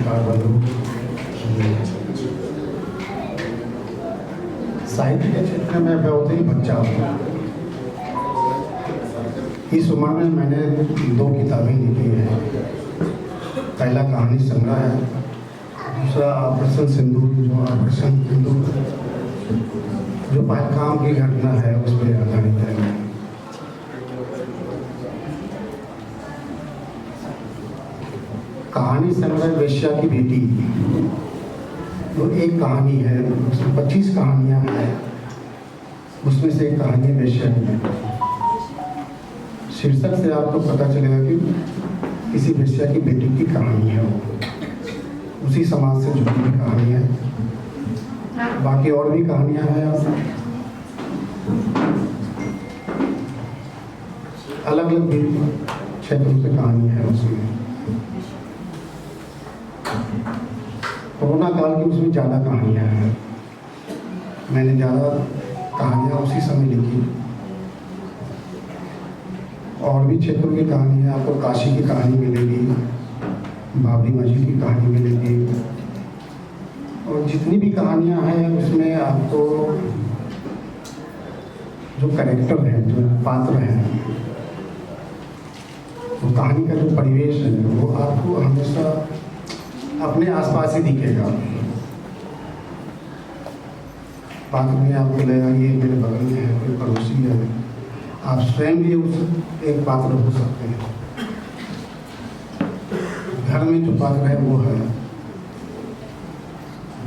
पत्रकार बंधु, साहित्य के क्षेत्र में बहुत ही बच्चा हूँ। इस उम्र में मैंने 2 किताबें लिखी हैं। पहला कहानी संग्रह है, दूसरा ऑपरेशन सिंदूर। जो पहलगाम की घटना है उस पर आधारित है। कहानी संग्रह वेश्या की बेटी, तो एक कहानी है, उसमें 25 कहानियां हैं, उसमें से एक कहानी वेश्या की बेटी। शीर्षक से आपको पता चलेगा कि किसी वेश्या की बेटी की कहानी है, वो उसी समाज से जुड़ी हुई कहानी है। बाकी और भी कहानियां हैं, अलग अलग भी क्षेत्रों से कहानी है उसमें। कोरोना काल की उसमें ज़्यादा कहानियाँ हैं। मैंने ज़्यादा कहानियाँ उसी समय लिखी। और भी क्षेत्रों की कहानी है, आपको काशी की कहानी मिलेगी, बाबरी मस्जिद की कहानी मिलेगी, और जितनी भी कहानियाँ हैं उसमें आपको जो कैरेक्टर है, जो पात्र हैं, वो कहानी का जो परिवेश है वो आपको हमेशा अपने आसपास ही दिखेगा। पात्र में आपको लगेगा ये मेरे बगल में है, कोई पड़ोसी है। आप स्वयं भी उस एक पात्र हो सकते हैं। घर में जो पात्र है वो है।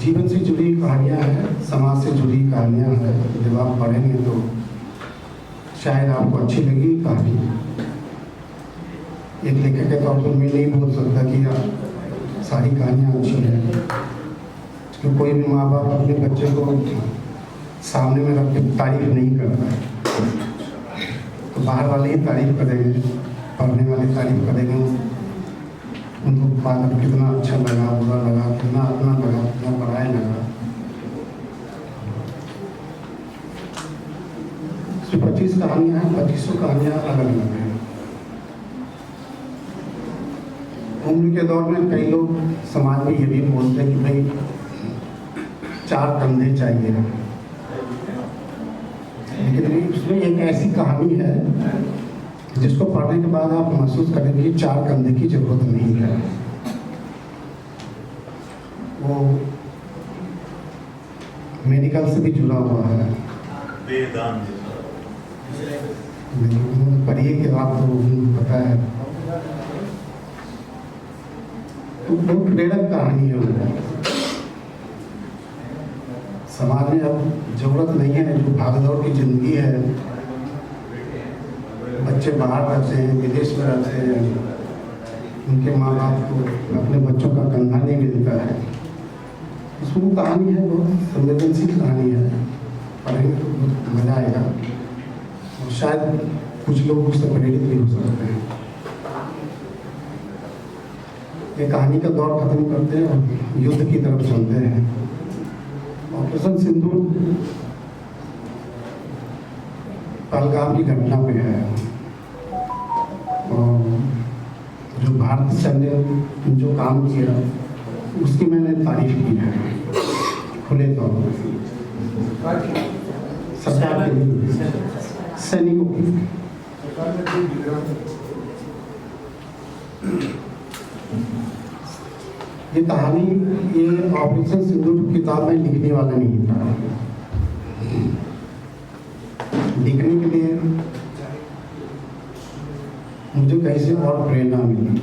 जीवन से जुड़ी कहानियाँ हैं, समाज से जुड़ी कहानियाँ हैं। जब आप पढ़ेंगे तो शायद आपको अच्छी लगी कहानी। एक लेखक के तौर पर मैं नहीं बोल सकता कि सारी कहानियाँ अच्छी हैं, क्योंकि कोई भी माँ बाप अपने बच्चे को सामने में रख के तारीफ नहीं करता है। तो बाहर वाले ही तारीफ करेंगे, पढ़ने वाले तारीफ करेंगे, उनको पालन कितना अच्छा लगा, बुरा लगा, कितना अपना लगा, कितना पढ़ाई लगा। 25 कहानियाँ हैं, 25 कहानियाँ अलग अलग हैं। उम्र के दौर में कई लोग समाज में ये भी बोलते हैं कि भाई 4 कंधे चाहिए, लेकिन उसमें एक ऐसी कहानी है जिसको पढ़ने के बाद आप महसूस करेंगे कि 4 कंधे की जरूरत नहीं है। वो मेडिकल से भी जुड़ा हुआ है। पढ़िए कि आपको पता है, बहुत प्रेरक कहानी है वो। समाज में अब जरूरत नहीं है, जो भागदौड़ की जिंदगी है, बच्चे बाहर रहते हैं, विदेश में रहते हैं, उनके माँ बाप को अपने बच्चों का कंधा नहीं मिलता है। उसमें वो कहानी है, बहुत संवेदनशील कहानी है। पढ़ेंगे तो बहुत मजा आएगा और शायद कुछ लोग उससे प्रेरित भी हो सकते हैं। ये कहानी का दौर खत्म करते हैं और युद्ध की तरफ चलते हैं। ऑपरेशन सिंदूर पहलगाम की घटना पे है, और जो भारतीय सैन्य ने जो काम किया उसकी मैंने तारीफ की है खुले तौर पर। सरकार के लिए, सैनिकों की। ये कहानी, ये ऑपरेशन सिंदूर किताब में लिखने वाला नहीं था। लिखने के लिए मुझे कहीं से और प्रेरणा मिली।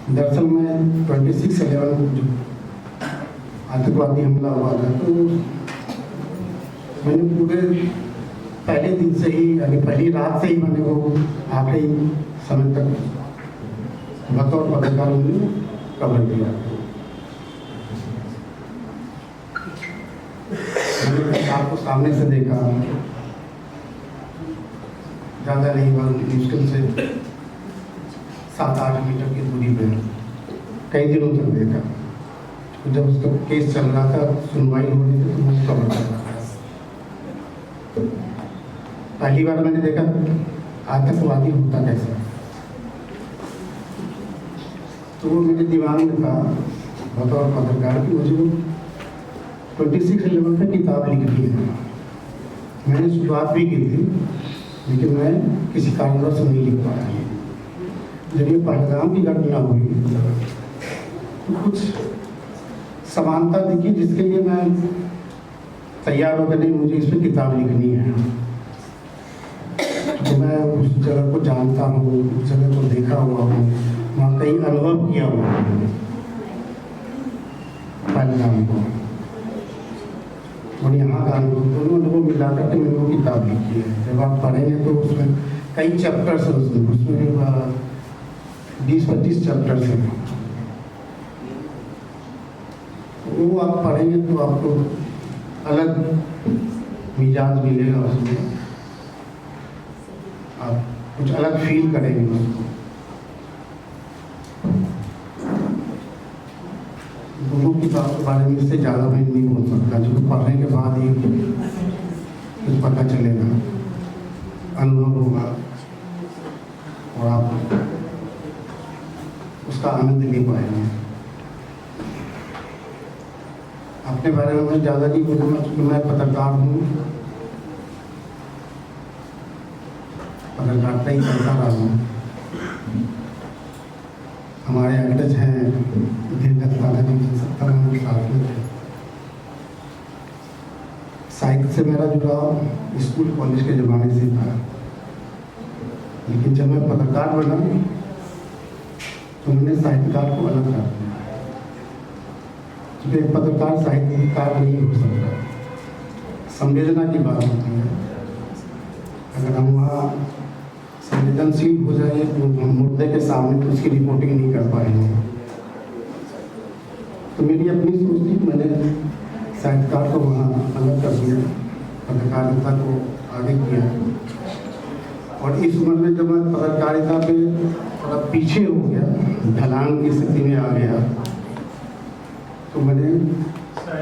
दरअसल मैं 26/11 जो आतंकवादी हमला हुआ था, तो मैंने पूरे पहले दिन से ही, यानी पहली रात से ही मैंने वो आखिरी समय तक बतौर पत्रकार कवर किया। मैंने आपको सामने से देखा, ज़्यादा नहीं, मुश्किल से 7-8 मीटर की दूरी पे कई दिनों तक देखा। जब उसका केस चल रहा था, सुनवाई हो रही थी, तो मैं कवर कर रहा था। पहली बार मैंने देखा आतंकवादी होता कैसा। तो वो मेरे दिमाग में था बतौर पत्रकार कि मुझे 26 लेवल पे किताब लिखनी है। मैंने शुरुआत भी की थी, लेकिन मैं किसी कारणवश नहीं लिख पाया। जब ये पहलगाम की घटना हुई तो कुछ समानता दिखी, जिसके लिए मैं तैयार हो गया, मुझे इस पर किताब लिखनी है। तो मैं उस जगह को जानता हूँ, उस जगह को देखा हुआ हूँ, वहाँ कई अनुभव किया हुआ हूँ पहलगाम को, और यहाँ का अनुभव, दोनों अनुभव मिला करके मैंने वो किताब लिखी है। जब आप पढ़ेंगे तो उसमें कई चैप्टर्स हैं, उसमें 20-25 चैप्टर्स हैं। वो आप पढ़ेंगे तो आपको अलग मिजाज मिलेगा, उसमें आप कुछ अलग फील करेंगे उसको। दोनों किताब के बारे में इससे ज़्यादा मैं नहीं बोल सकता, जो पढ़ने के बाद ही कुछ पता चलेगा, अनुभव होगा और आप उसका आनंद ले पाएंगे। अपने बारे में मैं ज़्यादा नहीं बोलूँगा, क्योंकि मैं पत्रकार हूँ, पत्रकारिता ही करता रहा हूँ। हमारे अग्रज हैं दीर्घकाल 70 में साथ में थे। साहित्य से मेरा जुड़ाव स्कूल कॉलेज के ज़माने से था, लेकिन जब मैं पत्रकार बना तो मैंने साहित्यकार को अलग कर दिया, क्योंकि एक पत्रकार साहित्यकार नहीं हो सकता। संवेदना की बात होती है, अगर हम वहाँ संवेदनशील हो जाए तो हम मुद्दे के सामने तो उसकी रिपोर्टिंग नहीं कर पाएंगे। तो मेरी अपनी सोच थी, मैंने साहित्यकार को वहाँ अलग कर दिया, पत्रकारिता को आगे किया। और इस उम्र में जब मैं पत्रकारिता पे थोड़ा पीछे हो गया, ढलान की स्थिति में आ गया, तो मैंने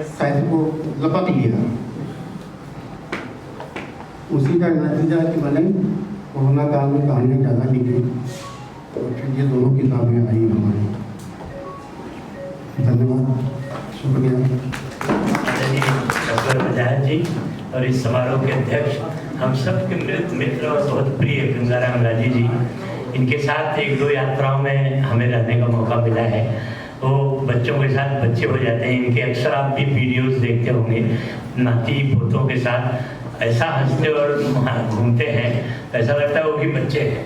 साहित्य को लपक लिया। उसी का नतीजा कि मैंने कोरोना काल में कहानियाँ ज़्यादा लिखी, और फिर ये दोनों किताबें आई हमारी। धन्यवाद, शुक्रिया। डॉक्टर बजाज जी और इस समारोह के अध्यक्ष, हम सब के मृत मित्र और बहुत प्रिय गंगाराम राजी जी, इनके साथ 1-2 यात्राओं में हमें रहने का मौका मिला है। वो बच्चों के साथ बच्चे हो जाते हैं, इनके अक्सर आप भी वीडियोस देखते होंगे, नाती पोतों के साथ ऐसा हंसते और घूमते हैं, ऐसा लगता है वो भी बच्चे हैं।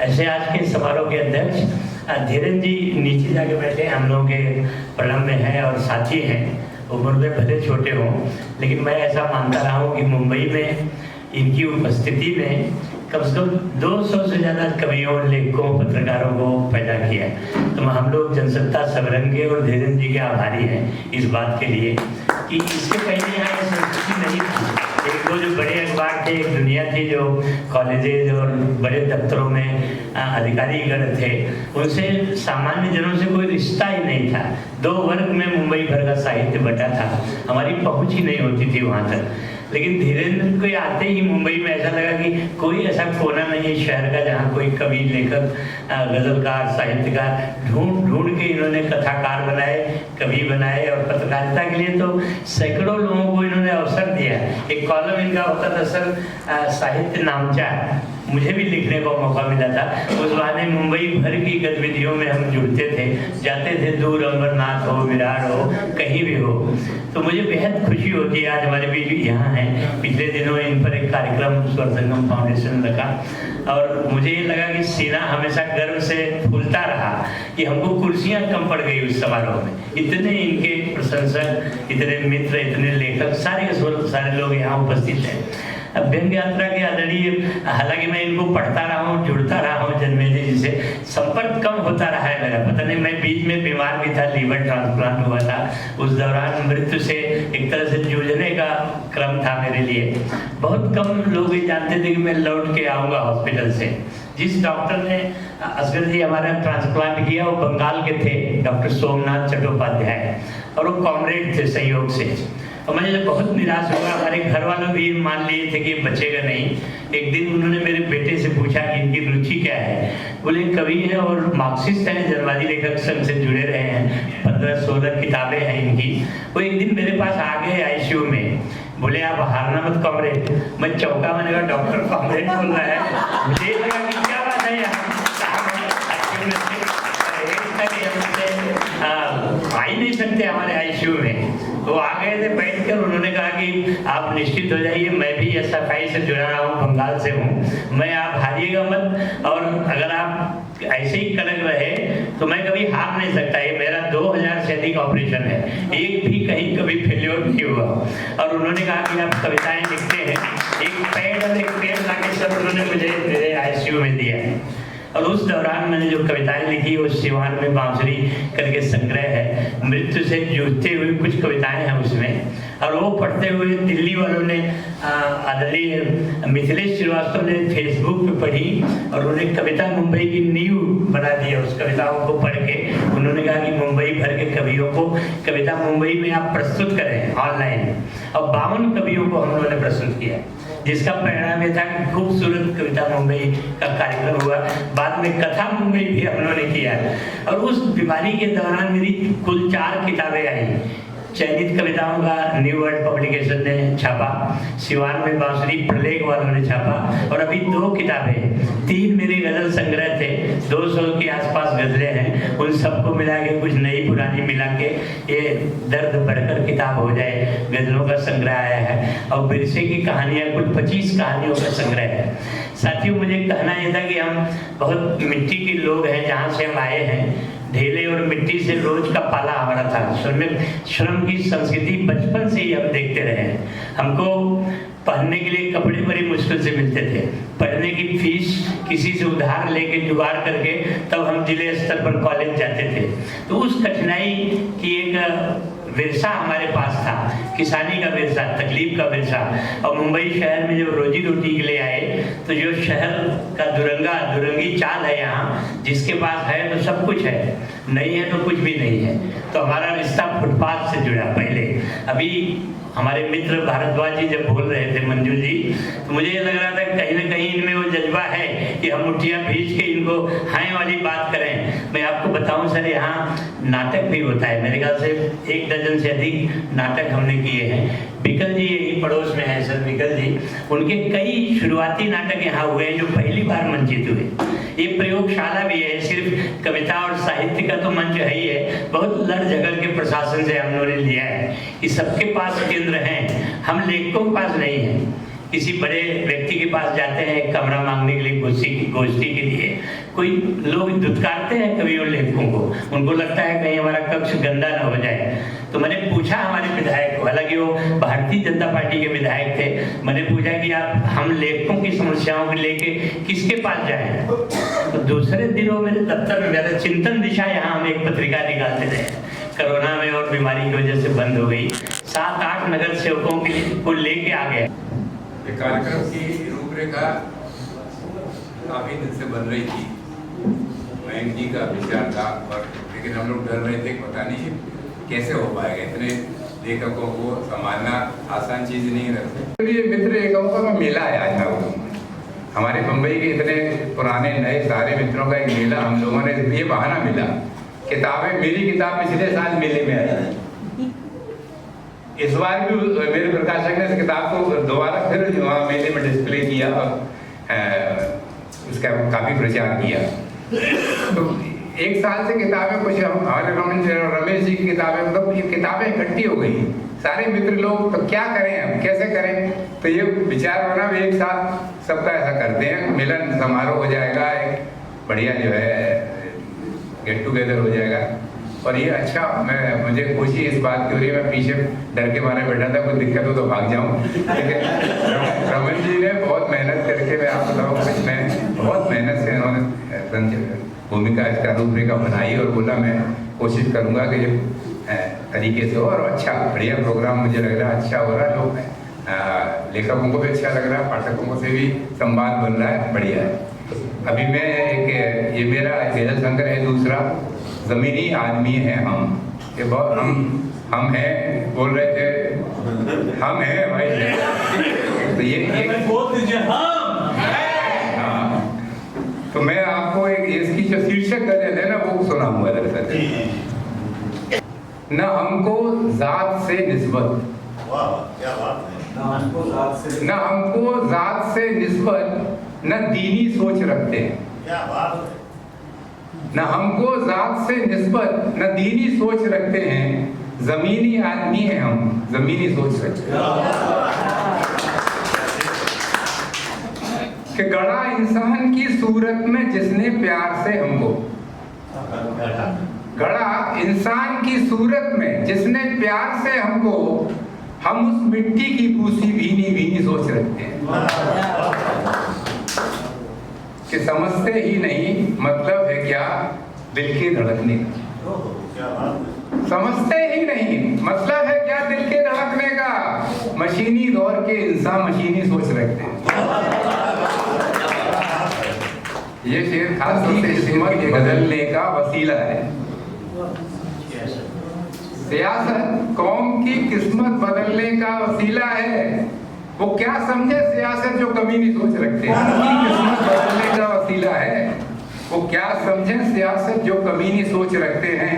ऐसे आज के समारोह के अध्यक्ष धीरेन्द्र जी नीचे जाके बैठे, हम लोगों के प्रलम्ब में हैं और साथी हैं। उम्र में भले छोटे हों, लेकिन मैं ऐसा मानता रहा हूँ कि मुंबई में इनकी उपस्थिति में कम से कम 200 से ज़्यादा कवियों, लेखकों, पत्रकारों को पैदा किया है। तो हम लोग जनसत्ता सबरंगे और धीरेन्द्र जी के आभारी हैं इस बात के लिए कि इससे पहले यहाँ ये संस्कृति नहीं थी। एक दो जो बड़े अखबार थे, एक दुनिया थी जो कॉलेजेज और बड़े दफ्तरों में अधिकारीगण थे, उनसे सामान्य जनों से कोई रिश्ता ही नहीं था। 2 वर्ग में मुंबई भर का साहित्य बटा था, हमारी पहुंच ही नहीं होती थी वहाँ तक। लेकिन धीरेन्द्र को आते ही मुंबई में ऐसा लगा कि कोई ऐसा कोना नहीं है शहर का जहाँ कोई कवि, लेखक, गजलकार, साहित्यकार ढूंढ के इन्होंने कथाकार बनाए, कवि बनाए। और पत्रकारिता के लिए तो सैकड़ों लोगों को इन्होंने अवसर दिया। एक कॉलम इनका होता था सर, साहित्य नामचा, मुझे भी लिखने का मौका मिला था। उस बहाने मुंबई भर की गतिविधियों में हम जुड़ते थे, जाते थे दूर, अमरनाथ हो, विरार हो, कहीं भी हो। तो मुझे बेहद खुशी होती है आज हमारे बीच यहाँ हैं। पिछले दिनों इन पर एक कार्यक्रम स्वर संगम फाउंडेशन रखा और मुझे ये लगा कि सीना हमेशा गर्व से फूलता रहा कि हमको कुर्सियाँ कम पड़ गई उस समारोह में। इतने इनके प्रशंसक, इतने मित्र, इतने लेखक, सारे लोग यहाँ उपस्थित हैं। व्यंग्य यात्रा के आदरणीय, हालांकि मैं इनको पढ़ता रहा हूँ, जुड़ता रहा हूँ जन्मेजय जी से, संपर्क कम होता रहा है मेरा। पता नहीं, मैं बीच में बीमार भी था, लीवर ट्रांसप्लांट हुआ था, उस दौरान मृत्यु से एक तरह से जूझने का क्रम था मेरे लिए। बहुत कम लोग ये जानते थे कि मैं लौट के आऊँगा हॉस्पिटल से। जिस डॉक्टर ने, असगर जी हमारा ट्रांसप्लांट किया, वो बंगाल के थे, डॉक्टर सोमनाथ चट्टोपाध्याय, और वो कॉमरेड थे संयोग से। और मुझे बहुत निराश हुआ। हमारे घर वालों भी मान लिए थे कि बचेगा नहीं। एक दिन उन्होंने मेरे बेटे से पूछा कि इनकी रुचि क्या है। बोले कवि हैं और मार्क्सिस्ट हैं, जनवादी लेखक संघ से जुड़े रहे हैं, 15-16 किताबें हैं इनकी। वो एक दिन मेरे पास आ गए आईसीयू में, बोले आप हारना मत कॉमरेड। मैं चौंका, मैंने कहा डॉक्टर कॉमरेड बोल रहा है। मुझे लगा कि क्या बात है यार, आ ही नहीं सकते हमारे आईसीयू में। तो आ गए थे बैठ कर, उन्होंने कहा कि आप निश्चित हो जाइए, मैं भी SFI से जुड़ा रहा हूँ, बंगाल से हूँ, मैं आप हारिएगा मत, और अगर आप ऐसे ही कड़क रहे तो मैं कभी हार नहीं सकता। ये मेरा 2000 से अधिक ऑपरेशन है, एक भी कहीं कभी फेल्योर नहीं हुआ। और उन्होंने कहा कि आप कविताएं लिखते हैं, एक पैड और एक पेन लाके सब उन्होंने मुझे मेरे आईसीयू में दिया है। और उस दौरान मैंने जो कविताएं लिखी, वो सिवान में बांसुरी करके संग्रह है, मृत्यु से जूझते हुए कुछ कविताएं हैं उसमें। और वो पढ़ते हुए दिल्ली वालों ने, आदरणीय मिथिलेश श्रीवास्तव ने फेसबुक पे पढ़ी और उन्हें कविता मुंबई की नींव बना दिया। उस कविताओं को पढ़ के उन्होंने कहा कि मुंबई भर के कवियों को कविता मुंबई में आप प्रस्तुत करें ऑनलाइन। और 52 कवियों को हम लोगों ने प्रस्तुत किया, जिसका परिणाम ये था कि खूबसूरत कविता मुंबई का कार्यक्रम हुआ। बाद में कथा मुंबई भी हम लोगों ने किया। और उस बीमारी के दौरान मेरी कुल 4 किताबें आई। चयनित कविताओं का न्यू वर्ल्ड पब्लिकेशन ने छापा, सिवान में बांसुरी प्रलेख वालों ने छापा, और अभी 2 किताबें, 3 मेरे गजल संग्रह थे, 200 के आसपास गजलें हैं, उन सबको मिला के कुछ नई पुरानी मिला के ये दर्द बढ़कर किताब हो जाए, गजलों का संग्रह आया है। और बिरसे की कहानियाँ, कुल 25 कहानियों का संग्रह है। साथियों, मुझे कहना यह था कि हम बहुत मिट्टी के लोग हैं, जहाँ से हम आए हैं, ढेले और मिट्टी से रोज का पाला हमारा था। श्रम की संस्कृति बचपन से ही हम देखते रहे हैं। हमको पहनने के लिए कपड़े बड़ी मुश्किल से मिलते थे, पढ़ने की फीस किसी से उधार लेके जुगाड़ करके तब हम जिले स्तर पर कॉलेज जाते थे। तो उस कठिनाई की एक विरसा हमारे पास था, किसानी का विरसा, तकलीफ का विरसा। और मुंबई शहर में जब रोजी रोटी के लिए आए तो जो शहर का दुरंगी चाल है, यहाँ जिसके पास है तो सब कुछ है, नहीं है तो कुछ भी नहीं है। तो हमारा रिश्ता फुटपाथ से जुड़ा पहले। अभी हमारे मित्र भारद्वाज जी जब बोल रहे थे, मंजू जी, तो मुझे ये लग रहा था कहीं ना कहीं इनमें वो जज्बा है कि हम मुठ्ठियाँ भींच के इनको हाय वाली बात करें। मैं आपको बताऊं सर, यहाँ नाटक भी होता है, मेरे ख्याल से 1 डजन से अधिक नाटक हमने किए हैं। बिकल जी यही पड़ोस में है सर, बिकल जी, उनके कई शुरुआती नाटक यहाँ हुए हैं जो पहली बार मंचित हुए। ये प्रयोगशाला भी है, सिर्फ कविता और साहित्य का तो मंच है ही है, बहुत लड़ झगड़ के प्रशासन से हम लोगों ने लिया है कि सबके पास केंद्र हैं, हम लेखकों के पास नहीं है। किसी बड़े व्यक्ति के पास जाते हैं एक कमरा मांगने के लिए, गोष्ठी के लिए, कोई लोग धुतकारते हैं कवि और लेखकों को, उनको लगता है कहीं हमारा कक्ष गंदा ना हो जाए। तो मैंने पूछा हमारे विधायक को, हालांकि वो भारतीय जनता पार्टी के विधायक थे, मैंने पूछा कि आप हम लेखकों की समस्याओं को लेके किसके पास जाएं? तो दूसरे दिनों मेरे दफ्तर में मेरा चिंतन दिशा, यहाँ हम एक पत्रिका निकालते थे, कोरोना में और बीमारी की वजह से बंद हो गई, 7-8 नगर सेवकों को लेके आ गया। कार्यक्रम की रूपरेखा काफी दिन से बन रही थी, मयंक जी का विचार था, और लेकिन हम लोग डर रहे थे पता नहीं कैसे हो पाएगा, इतने लेखकों को संभालना आसान चीज नहीं रहती। ये मित्र लेखकों का मेला है आज ना, हमारे मुंबई के इतने पुराने नए सारे मित्रों का एक मेला, हम लोगों ने ये बहाना मिला। किताबें, मेरी किताब पिछले साल मेले में आई, इस बार भी मेरे प्रकाशक ने इस किताब को दोबारा फिर वहाँ मेले में डिस्प्ले किया और उसका काफी प्रचार किया। तो 1 साल से किताबें कुछ हमारे रमेश जी की किताबें, मतलब ये किताबें इकट्ठी हो गई, सारे मित्र लोग, तो क्या करें हम, कैसे करें? तो ये विचार बना भी एक साथ सबका ऐसा करते हैं, मिलन समारोह हो जाएगा, एक बढ़िया जो है गेट टुगेदर हो जाएगा। और ये अच्छा, मुझे खुशी इस बात की हो रही है, मैं पीछे डर के मारे बैठा था, कोई दिक्कत हो तो भाग जाऊं, लेकिन रमन जी ने बहुत मेहनत करके, मैं आपको बताऊँ, मैं बहुत मेहनत से उन्होंने भूमिका इसका रूपरेखा बनाई और बोला मैं कोशिश करूंगा कि ये तरीके से हो, और अच्छा बढ़िया प्रोग्राम मुझे लग रहा है, अच्छा हो रहा है, लोग लेखकों को भी अच्छा लग रहा है, पाठकों से भी संवाद बन रहा है, बढ़िया है। अभी मैं ये मेरा गजल संग्रह है दूसरा, ज़मीनी आदमी हैं हम, कि बहुत हम हैं बोल रहे थे, हम हैं भाई। तो ये बोल दीजिए हम। हाँ, तो मैं आपको एक इसकी जो शीर्षक गजल है ना वो सुनाऊंगा दरअसल। न हमको जात से निस्बत, क्या बात है। न हमको जात से निस्बत, न दीनी सोच रखते हैं। क्या बात है। न हमको जात से निस्बत, न दीनी सोच रखते हैं। जमीनी आदमी है हम, जमीनी सोच रखते हैं। कि गढ़ा इंसान की सूरत में जिसने प्यार से हमको, गढ़ा इंसान की सूरत में जिसने प्यार से हमको, हम उस मिट्टी की पूसी भीनी भीनी सोच रखते हैं। कि समझते ही नहीं मतलब है क्या दिल के धड़कने का। क्या बात है। समझते ही नहीं मतलब है क्या दिल के धड़कने का। मशीनी दौर के इंसान मशीनी सोच रखते हैं। ये शेर खास तौर से किस्मत के बदलने का वसीला है। सियासत कौम की किस्मत बदलने का वसीला है। वो क्या समझे सियासत जो कभी नहीं सोच रखते हैं। किस्मत बदलने का वसीला है। वो क्या समझे सियासत जो कभी नहीं सोच रखते हैं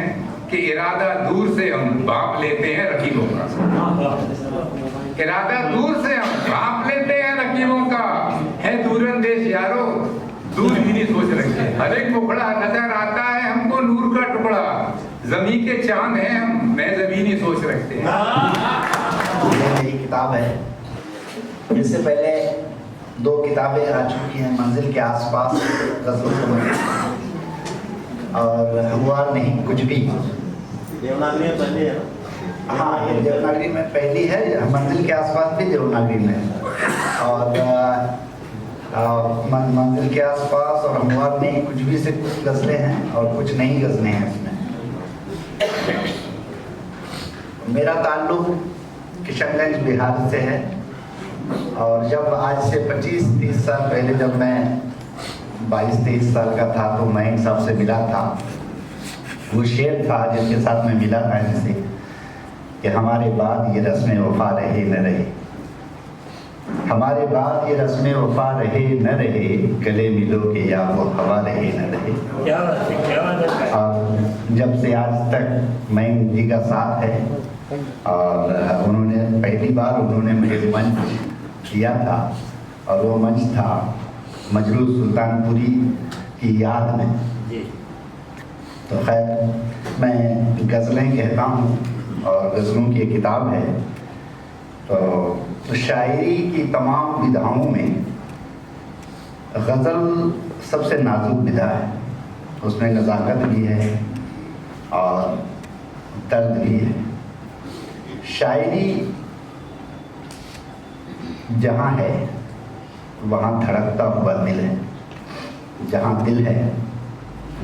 कि इरादा दूर से हम भाप लेते हैं रकीबों का। इरादा दूर से हम भाप लेते हैं रकीबों का। है दूरंदेश यारो, दूर भी नहीं सोच रखते। हर एक मुखड़ा नजर आता है हमको नूर का टुकड़ा। जमी के चांद हैं हम, मैं जमीनी सोच रखते हैं। ये मेरी किताब है। इससे पहले 2 किताबें आ चुकी हैं, मंजिल के आसपास गज़लों को और हुआ नहीं कुछ भी। देवनागरी में पहले है। हाँ, ये देवनागरी में पहली है। मंजिल के आसपास भी देवनागरी में है। और मंजिल के आसपास और हुआ नहीं कुछ भी से कुछ गज़लें हैं और कुछ नई गज़लें हैं इसमें। मेरा ताल्लुक किशनगंज बिहार से है। और जब आज से 25-30 साल पहले जब मैं 22-23 साल का था तो मयंक साहब से मिला था। वो शेर था जिसके साथ मैं मिला था जिसे कि हमारे बाद ये रस्में वफा रहे न रहे, हमारे बाद ये रस्में वफा रहे न रहे, गले मिलो के या वो हवा रहे न रहे। क्या बात है, क्या बात है। और जब से आज तक मयंक जी का साथ है और उन्होंने पहली बार उन्होंने मुझे मंच दिया था और वो मंच था मजरू सुल्तानपुरी की याद में। तो खैर मैं गज़लें कहता हूँ और गज़लों की एक किताब है। तो शायरी की तमाम विधाओं में गज़ल सबसे नाजुक विधा है। उसमें नज़ाकत भी है और दर्द भी है। शायरी जहाँ है वहाँ धड़कता हुआ दिल है, जहाँ दिल है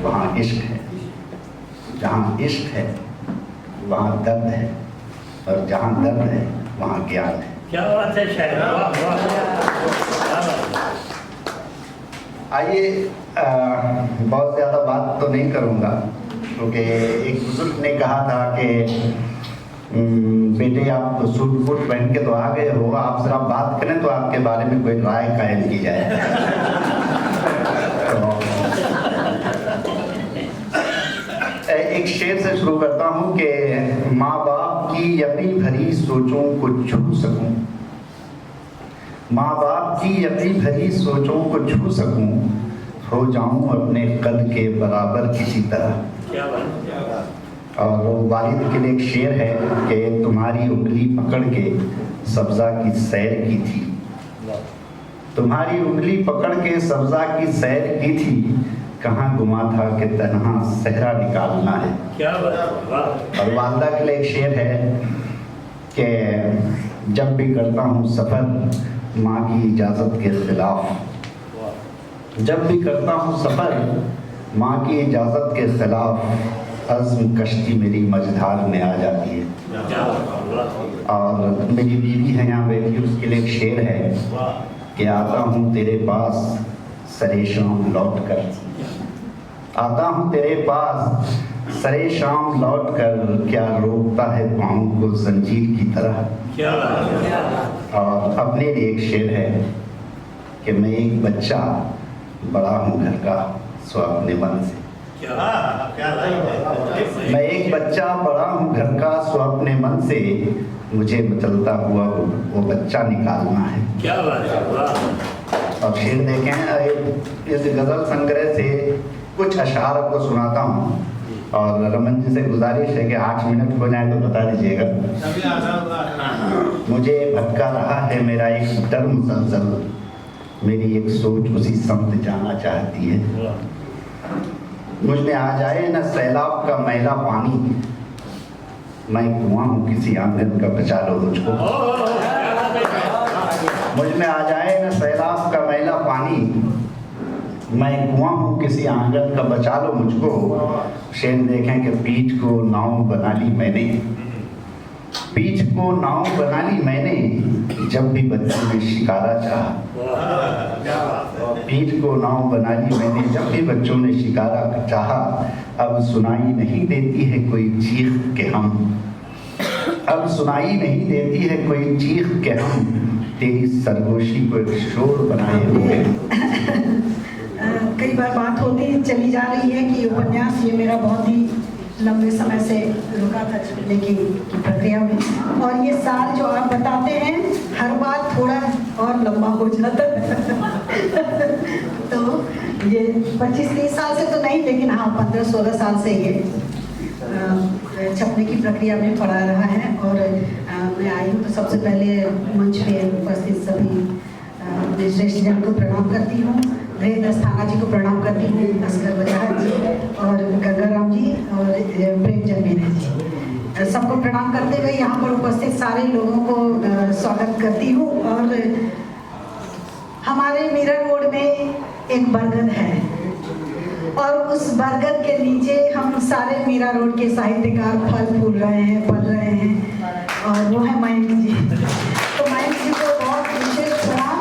वहाँ इश्क है, जहाँ इश्क है वहाँ दर्द है और जहाँ दर्द है वहाँ ज्ञान है। क्या बात है शायद। आइए बहुत ज़्यादा बात तो नहीं करूँगा क्योंकि एक बुजुर्ग ने कहा था कि बेटे आप तो सूट बूट पहन के तो आ गए हो, आप जरा बात करें तो आपके बारे में कोई राय कायम की जाए। तो एक शेर से शुरू करता हूँ कि माँ बाप की यकीन भरी सोचों को छू सकूं, माँ बाप की यकीन भरी सोचों को छू सकूं, हो जाऊं अपने कद के बराबर किसी तरह। क्या बात। और वो वालिद के लिए एक शेर है कि तुम्हारी उंगली पकड़ के सब्ज़ा की सैर की थी, तुम्हारी उंगली पकड़ के सब्ज़ा की सैर की थी, कहाँ गुमा था कि तन्हा सहरा निकालना है। क्या बात। और वालदा के लिए एक शेर है कि जब भी करता हूँ सफ़र माँ की इजाज़त के ख़िलाफ़, जब भी करता हूँ सफ़र माँ की इजाज़त के ख़िलाफ़, अज़्म कश्ती मेरी मझधार में आ जाती है। और मेरी बीवी है यहाँ बैठी, उसके लिए एक शेर है कि आता हूँ तेरे पास सरे शाम लौट कर, आता हूँ तेरे पास सरे शाम लौट कर क्या रोकता है पाँव को जंजीर की तरह। क्या बात। और अपने लिए एक शेर है कि मैं एक बच्चा बड़ा हूँ घर का सो अपने मन से। क्या लाइन है। मैं एक बच्चा बड़ा हूँ घर का सो अपने मन से, मुझे मचलता हुआ वो बच्चा निकालना है। क्या बात है। वाह। और शेर देखें, इस गज़ल संग्रह से कुछ अशार आपको सुनाता हूँ और रमन जी से गुजारिश है कि 8 मिनट हो जाए तो बता दीजिएगा। मुझे भटका रहा है मेरा एक डर मुसलसल, मेरी एक सोच उसी समत जाना चाहती है। मुझ में आ जाए न सैलाब का मैला पानी, मैं कुआं हूँ किसी आंगन का, बचा लो मुझको। मुझ में आ जाए न सैलाब का मैला पानी, मैं कुआं हूँ किसी आंगन का, बचा लो मुझको। शेर देखें कि पीठ को नाव बना ली मैंने, पीठ को नाव बना ली मैंने, जब भी बच्चों ने शिकारा चाहा। पीठ को नाव बना ली मैंने, जब भी बच्चों ने शिकारा चाहा। अब सुनाई नहीं देती है कोई चीख के हम, अब सुनाई नहीं देती है कोई चीख के हम, तेरी सरगोशी को एक शोर बनाए हुए। कई बार बात होती चली जा रही है कि उपन्यास ये मेरा बहुत ही लंबे समय से रुका था छपने की प्रक्रिया में, और ये साल जो आप बताते हैं हर बार थोड़ा और लंबा हो जाता है। तो ये 25-30 साल से तो नहीं, लेकिन हाँ 15-16 साल से ये छपने की प्रक्रिया में पड़ा रहा है। और मैं आई हूँ तो सबसे पहले मंच पे उपस्थित सभी श्रेष्ठ जन को प्रणाम करती हूँ, दस्ताना जी को प्रणाम करती हूँ, असगर वजाहत जी और गंगाराम जी और प्रेमचंद मीना जी, सबको प्रणाम करते हुए यहाँ पर उपस्थित सारे लोगों को स्वागत करती हूँ। और हमारे मीरा रोड में एक बरगद है और उस बरगद के नीचे हम सारे मीरा रोड के साहित्यकार फल फूल रहे हैं, पल रहे हैं, और वो है मयंक जी। तो मयंक जी को बहुत विशेष प्रणाम।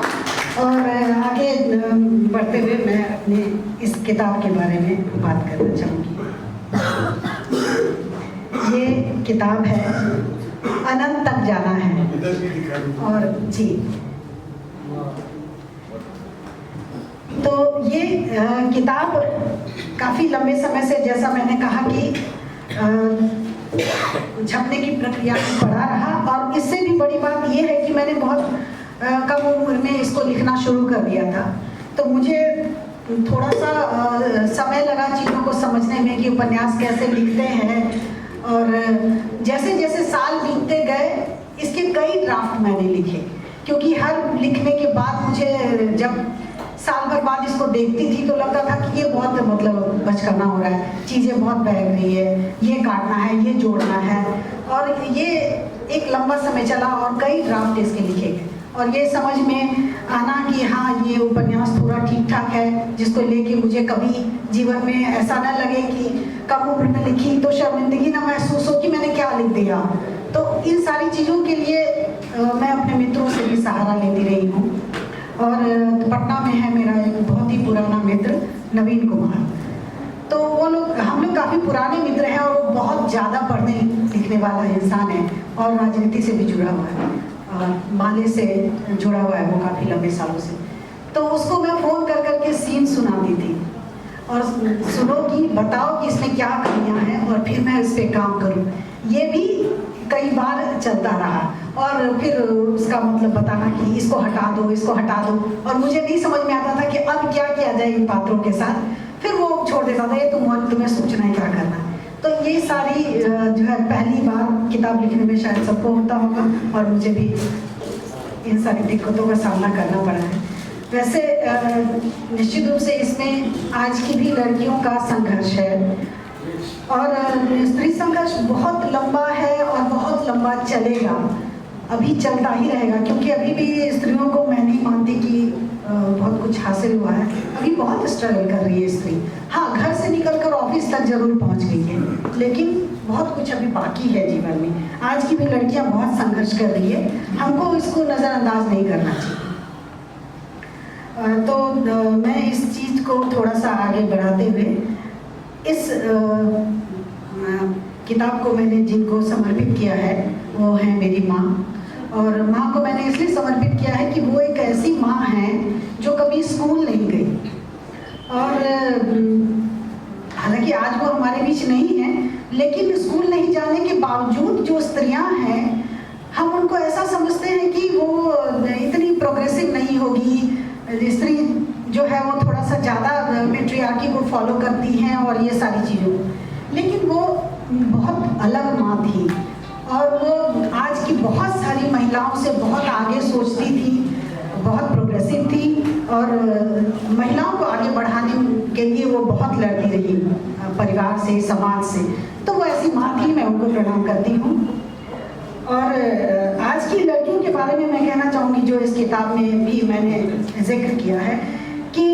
और आगे बढ़ते हुए मैं अपने इस किताब के बारे में बात करना चाहूँगी। ये किताब है अनंत तक जाना है। और जी, तो ये किताब काफ़ी लंबे समय से, जैसा मैंने कहा कि छपने की प्रक्रिया में पड़ा रहा। और इससे भी बड़ी बात ये है कि मैंने बहुत कम उम्र में इसको लिखना शुरू कर दिया था, तो मुझे थोड़ा सा समय लगा चीज़ों को समझने में कि उपन्यास कैसे लिखते हैं। और जैसे जैसे साल बीतते गए इसके कई ड्राफ्ट मैंने लिखे, क्योंकि हर लिखने के बाद मुझे जब साल भर बाद इसको देखती थी तो लगता था कि ये बहुत मतलब बचकाना हो रहा है, चीज़ें बहुत बहक रही है, ये काटना है, ये जोड़ना है। और ये एक लंबा समय चला और कई ड्राफ्ट इसके लिखे गए, और ये समझ में आना कि हाँ ये उपन्यास थोड़ा ठीक ठाक है, जिसको लेके मुझे कभी जीवन में ऐसा न लगे कि कम उम्र में लिखी तो शर्मिंदगी ना महसूस हो कि मैंने क्या लिख दिया। तो इन सारी चीज़ों के लिए मैं अपने मित्रों से भी सहारा लेती रही हूँ। और पटना में है मेरा एक बहुत ही पुराना मित्र नवीन कुमार, तो वो लोग, हम लोग काफ़ी पुराने मित्र हैं, और वो बहुत ज़्यादा पढ़ने लिखने वाला इंसान है और राजनीति से भी जुड़ा हुआ है, माले से जुड़ा हुआ है वो काफ़ी लंबे सालों से। तो उसको मैं फ़ोन कर करके सीन सुनाती थी और सुनो कि बताओ कि इसमें क्या कमियां हैं और फिर मैं इस पर काम करूं। ये भी कई बार चलता रहा, और फिर उसका मतलब बताना कि इसको हटा दो, इसको हटा दो, और मुझे नहीं समझ में आता था कि अब क्या किया जाए इन पात्रों के साथ। फिर वो छोड़ देता था, ये तुम्हें सोचना है क्या करना है। तो ये सारी जो है पहली बार किताब लिखने में शायद सबको होता होगा, और मुझे भी इन सारी दिक्कतों का सामना करना पड़ा है। वैसे निश्चित रूप से इसमें आज की भी लड़कियों का संघर्ष है, और स्त्री संघर्ष बहुत लंबा है और बहुत लंबा चलेगा, अभी चलता ही रहेगा, क्योंकि अभी भी स्त्रियों को मैं नहीं मानती कि बहुत कुछ हासिल हुआ है। अभी बहुत स्ट्रगल कर रही है स्त्री। हाँ, घर से निकलकर ऑफिस तक जरूर पहुंच गई है, लेकिन बहुत कुछ अभी बाकी है जीवन में। आज की भी लड़कियां बहुत संघर्ष कर रही है, हमको इसको नज़रअंदाज नहीं करना चाहिए। तो मैं इस चीज़ को थोड़ा सा आगे बढ़ाते हुए इस किताब को मैंने जिनको समर्पित किया है वो है मेरी माँ। और माँ को मैंने इसलिए समर्पित किया है कि वो एक ऐसी माँ है जो कभी स्कूल नहीं गई। और हालांकि आज वो हमारे बीच नहीं है, लेकिन स्कूल नहीं जाने के बावजूद जो स्त्रियां हैं हम उनको ऐसा समझते हैं कि वो इतनी प्रोग्रेसिव नहीं होगी। स्त्री जो है वो थोड़ा सा ज़्यादा मैट्रियार्की को फॉलो करती हैं और ये सारी चीज़ों, लेकिन वो बहुत अलग माँ थी और वो आज की बहुत सारी महिलाओं से बहुत आगे सोचती थी, बहुत प्रोग्रेसिव थी और महिलाओं को आगे बढ़ाने के लिए वो बहुत लड़ती रही परिवार से, समाज से। तो वो ऐसी माँ थी, मैं उनको प्रणाम करती हूँ। और आज की लड़कियों के बारे में मैं कहना चाहूँगी, जो इस किताब में भी मैंने जिक्र किया है, कि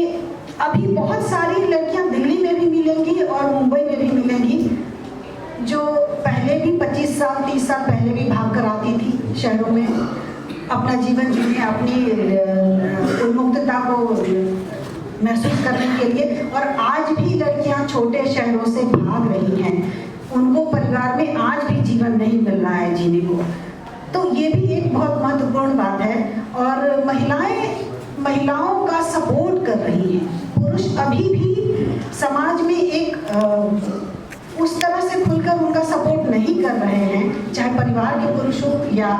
अभी बहुत सारी लड़कियाँ दिल्ली में भी मिलेंगी और मुंबई में भी मिलेंगी, जो पहले भी 25 साल 30 साल पहले भी भाग कर आती थी शहरों में अपना जीवन जीने, अपनी उन्मुक्तता को महसूस करने के लिए। और आज भी लड़कियां छोटे शहरों से भाग रही हैं, उनको परिवार में आज भी जीवन नहीं मिल रहा है जीने को। तो ये भी एक बहुत महत्वपूर्ण बात है। और महिलाओं का सपोर्ट कर रही हैं। पुरुष अभी भी समाज में एक उस तरह से खुलकर उनका सपोर्ट नहीं कर रहे हैं, चाहे परिवार के पुरुष हो या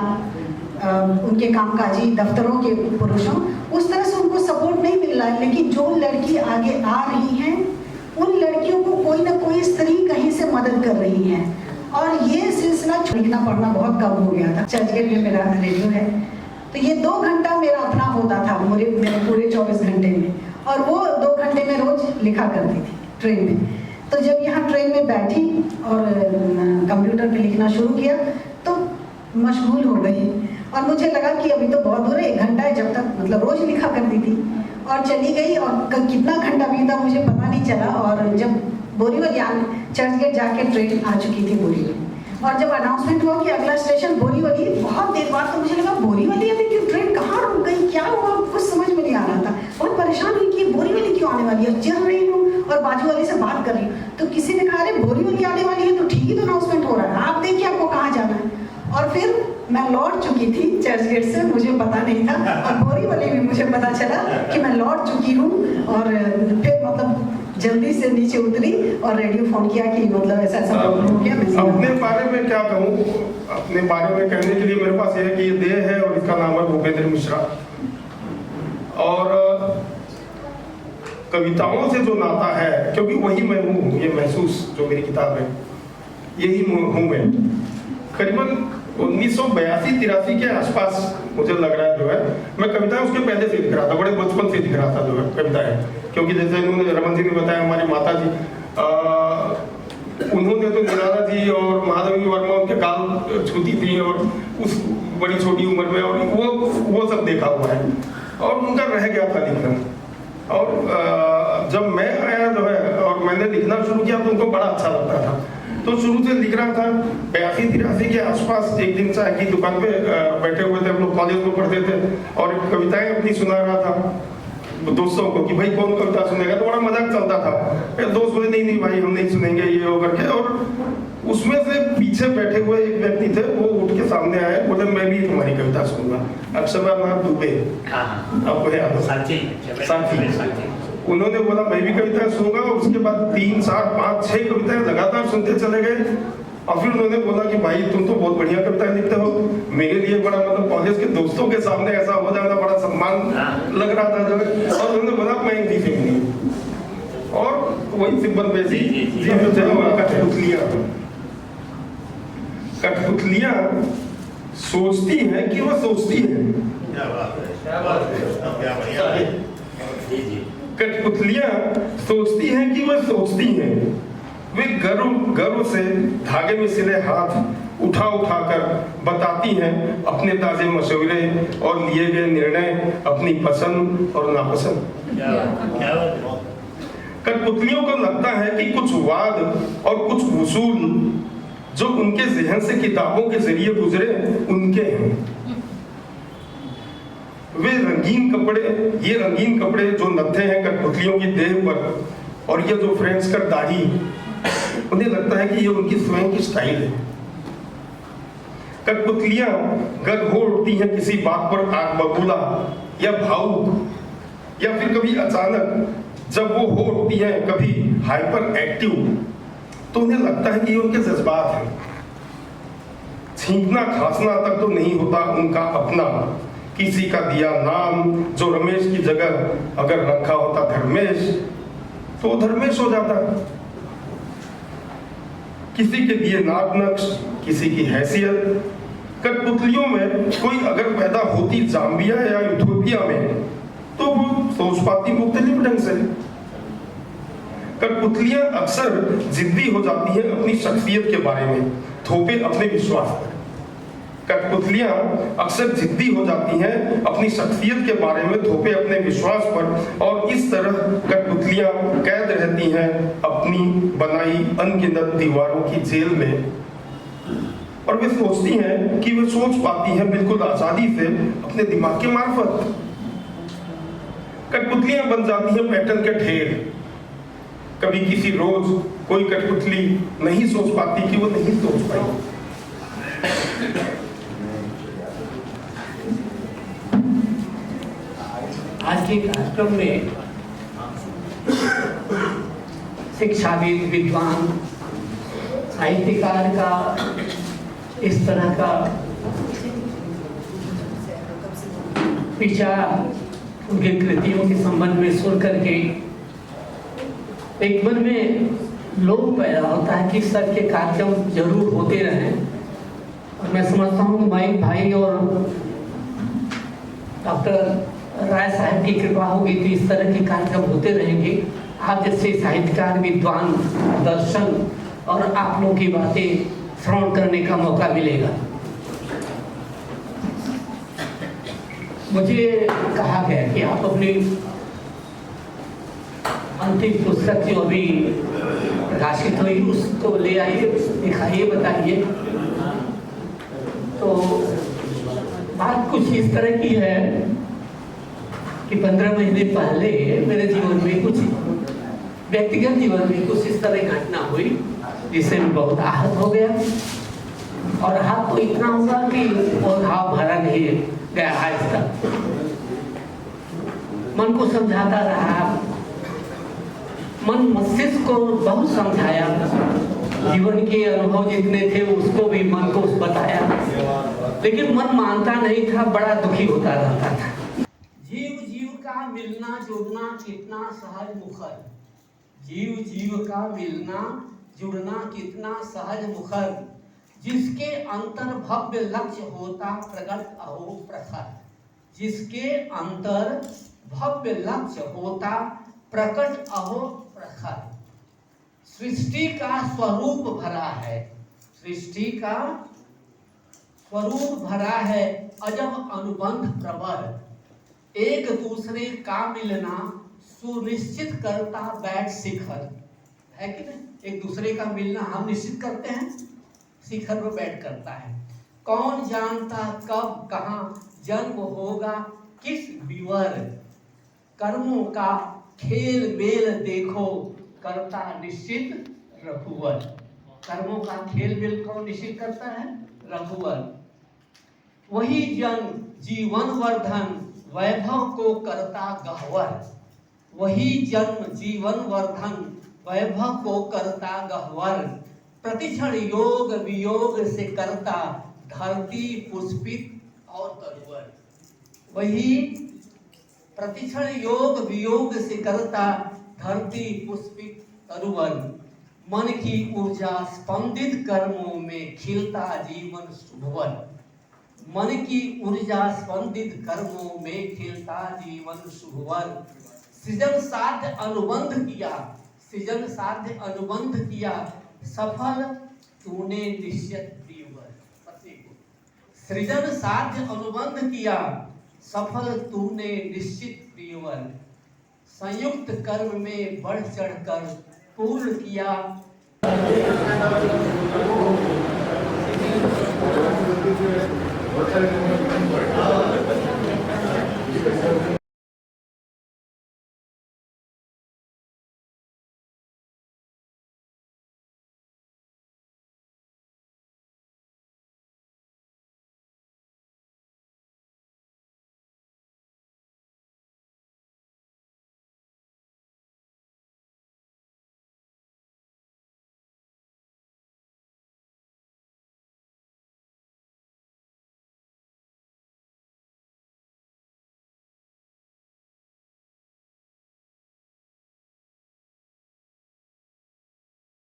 उनके कामकाजी दफ्तरों के पुरुष हों, उस तरह से उनको सपोर्ट नहीं मिल रहा है। लेकिन जो लड़की आगे आ रही हैं, उन लड़कियों को कोई ना कोई स्त्री कहीं से मदद कर रही है। और ये सिलसिला लिखना पढ़ना बहुत कम हो गया था। चर्चगेट में मेरा रेडियो है, तो ये 2 घंटा मेरा अपना होता था मेरे पूरे 24 घंटे में, और वो 2 घंटे में रोज लिखा करती थी ट्रेन में। तो जब यहाँ ट्रेन में बैठी और कंप्यूटर पे लिखना शुरू किया तो मशगूल हो गई और मुझे लगा कि अभी तो बहुत दूर है, 1 घंटा है, जब तक मतलब रोज लिखा करती थी। और चली गई और कितना घंटा बीता मुझे पता नहीं चला। और जब बोरीवली चर्चगेट जाके ट्रेन आ चुकी थी बोरीवली, और जब अनाउंसमेंट हुआ कि अगला स्टेशन बोरीवली, बहुत देर बाद तो मुझे लगा बोरीवली अभी क्यों, ट्रेन कहाँ रुक गई, क्या हुआ, कुछ समझ में नहीं आ रहा था। बहुत परेशान हुई कि बोरीवली क्यों आने वाली है। चल रही हूँ और बाजू वाले से बात कर रही हूँ, तो किसी ने कहा अरे बोरीवली आने वाली है तो ठीक ही तो अनाउंसमेंट हो रहा है, आप देखिए आपको कहाँ जाना है। और फिर मैं लौट चुकी थी चर्चगेट से, मुझे पता नहीं था, और बोरीवली भी मुझे पता चला कि मैं लौट चुकी हूँ। और फिर मतलब जल्दी से नीचे उतरी और रेडियो फोन किया कि मतलब ऐसा ऐसा हो गया। अपने बारे में क्या कहूँ, अपने बारे में कहने के लिए मेरे पास ये है कि ये देह है और इसका नाम है भूपेंद्र मिश्रा। और कविताओं से जो नाता है, क्योंकि वही मैं हूँ, ये महसूस जो मेरी किताब है यही हूँ मैं। करीबन 1982-83 के आसपास मुझे लग रहा है जो है, मैं कविताएं उसके पहले से लिख रहा था, बड़े बचपन से लिख रहा था जो है कविताएं। क्योंकि जैसे इन्होंने रमन जी ने बताया, हमारी माता जी उन्होंने तो निराला जी और महादेवी वर्मा उनके गाल छूती थी और उस बड़ी छोटी उम्र में, और वो सब देखा हुआ है और उनका रह गया था लिखना। और जब मैं आया जो है और मैंने लिखना शुरू किया तो उनको बड़ा अच्छा लगता था, तो शुरू से लिख रहा था। 82-83 के आसपास एक दिन चाय की दुकान पे बैठे हुए थे, हम लोग कॉलेज में पढ़ते थे, और कविताएं अपनी सुना रहा था दोस्तों को कि भाई कौन कविता सुनेगा, तो बड़ा मजाक चलता था। दोस्त बोले नहीं भाई हम नहीं सुनेंगे ये हो करके। और उसमें से पीछे बैठे हुए एक व्यक्ति थे, वो उठ के सामने आए, बोले मैं भी तुम्हारी कविता सुनूंगा। अक्षरनाथ दुबे, आपको याद हो, साथी। उन्होंने बोला मैं भी कविताएं सुनूंगा, और उसके बाद 3, 4, 5, 6 कविताएं लगातार सुनते चले गए। और फिर उन्होंने बोला कि भाई तुम तो बहुत बढ़िया कविताएं लिखते हो। मेरे लिए बड़ा मतलब कॉलेज के दोस्तों के सामने ऐसा हो जाना बड़ा सम्मान लग रहा था जो है। और उन्होंने बोला मैं हिंदी सीखूंगी, और वही सिंपल बेसी कठपुतलियां सोचती हैं कि वह सोचती है। कठपुतलियां सोचती हैं कि वह सोचती हैं। वे गर्व से धागे में सिले हाथ उठा कर बताती हैं अपने ताजे मशवरे और लिए गए निर्णय, अपनी पसंद और नापसंद। कठपुतलियों को लगता है कि कुछ वाद और कुछ उसूल जो उनके जहन से किताबों के जरिए गुजरे उनके हैं। वे ये रंगीन कपड़े जो नत्थे हैं कठपुतलियों की देह पर, और ये जो फ्रेंच कर दाढ़ी, उन्हें लगता है कि ये उनकी स्वयं की स्टाइल है। कठपुतलियां गर्भ उठती हैं किसी बात पर आग बबूला या भावुक, या फिर कभी अचानक जब वो हो उठती हैं कभी हाइपर एक्टिव, तो उन्हें लगता है कि ये उनके जज्बात हैं। छींकना खांसना तक तो नहीं होता उनका अपना, किसी का दिया नाम जो रमेश की जगह अगर रखा होता धर्मेश तो धर्मेश हो जाता। किसी के दिए नाक नक्श, किसी की हैसियत। कठपुतलियों में कोई अगर पैदा होती जाम्बिया या इथोपिया में तो वो सोच पाती मुख्तलिफ ढंग से। कठपुतलियां अक्सर जिद्दी हो जाती हैं अपनी शख्सियत के बारे में, थोपे अपने विश्वास पर। कठपुतलियां अक्सर जिद्दी हो जाती हैं अपनी शख्सियत के बारे में, थोपे अपने विश्वास पर, और इस तरह कठपुतलियां कैद रहती हैं अपनी बनाई अनगिनत दीवारों की जेल में, और वे सोचती हैं कि वे सोच पाती हैं बिल्कुल आजादी से अपने दिमाग के मार्फत। कठपुतलियां बन जाती हैं पैटर्न के ढेर। कभी किसी रोज कोई कठपुतली नहीं सोच पाती कि वो नहीं सोच पाई। आज के कार्यक्रम में शिक्षाविद, विद्वान, साहित्यकार का इस तरह का विचार उनके कृतियों के संबंध में सुन करके एक मन में लोभ पैदा होता है कि इस तरह के कार्यक्रम जरूर होते रहें। और मैं समझता हूँ कि माइक भाई और डॉक्टर राय साहब की कृपा होगी तो इस तरह के कार्यक्रम होते रहेंगे। आप जैसे साहित्यकार, विद्वान, दर्शन और आप लोगों की बातें श्रवण करने का मौका मिलेगा। मुझे कहा गया कि आप अपनी अंतिम पुस्तक जो अभी प्रकाशित हुई उसको ले आइए, दिखाइए, बताइए। तो बात कुछ इस तरह की है कि 15 महीने पहले मेरे जीवन में कुछ व्यक्तिगत जीवन में कुछ इस तरह घटना हुई जिससे मैं बहुत आहत हो गया, और आहत तो इतना हुआ कि वो घाव भरा नहीं गया आज तक। मन को समझाता रहा, मन मस्तिष्क को बहुत समझाया, जीवन के अनुभव जितने थे उसको भी मन को बताया, लेकिन मन मानता नहीं था, बड़ा दुखी होता रहता था। जीव जीव का मिलना जुड़ना कितना सहज मुखर, जीव जीव का मिलना जुड़ना कितना सहज मुखर, जिसके अंतर भव्य लक्ष्य होता प्रगट अहो प्रखर, जिसके अंतर भव्य लक्ष्य होता प्रकट अहो प्रखर। सृष्टि का स्वरूप भरा है, सृष्टि का स्वरूप भरा है अजब अनुबंध प्रवर, एक दूसरे का मिलना सुनिश्चित करता बैठ शिखर। है कि नहीं? एक दूसरे का मिलना हम निश्चित करते हैं, शिखर पर बैठ करता है। कौन जानता कब कहाँ जन्म होगा किस विवर, कर्मों का खेल मेल देखो करता निश्चित रघुवर। कर्मों का खेल मेल कौन निश्चित करता है? रघुवर। वही जन जीवन वर्धन वैभव को करता गहवर, वही जन्म जीवन वर्धन वैभव को करता गहवर, प्रतिक्षण योग वियोग से करता धरती पुष्पित और तरुवर। वही प्रतिक्षण योग वियोग से करता धरती पुष्पित तरुवर, मन की ऊर्जा स्पंदित कर्मों में खिलता जीवन शुभवर, मन की ऊर्जा स्पंदित कर्मों में खिलता जीवन शुभवर। सृजन साध्य अनुबंध किया, सृजन साध्य अनुबंध किया, सफल तूने निश्चित प्रियवर। सृजन साध्य अनुबंध किया, सफल तूने निश्चित प्रियवर। संयुक्त कर्म में बढ़ चढ़कर पूर्ण किया,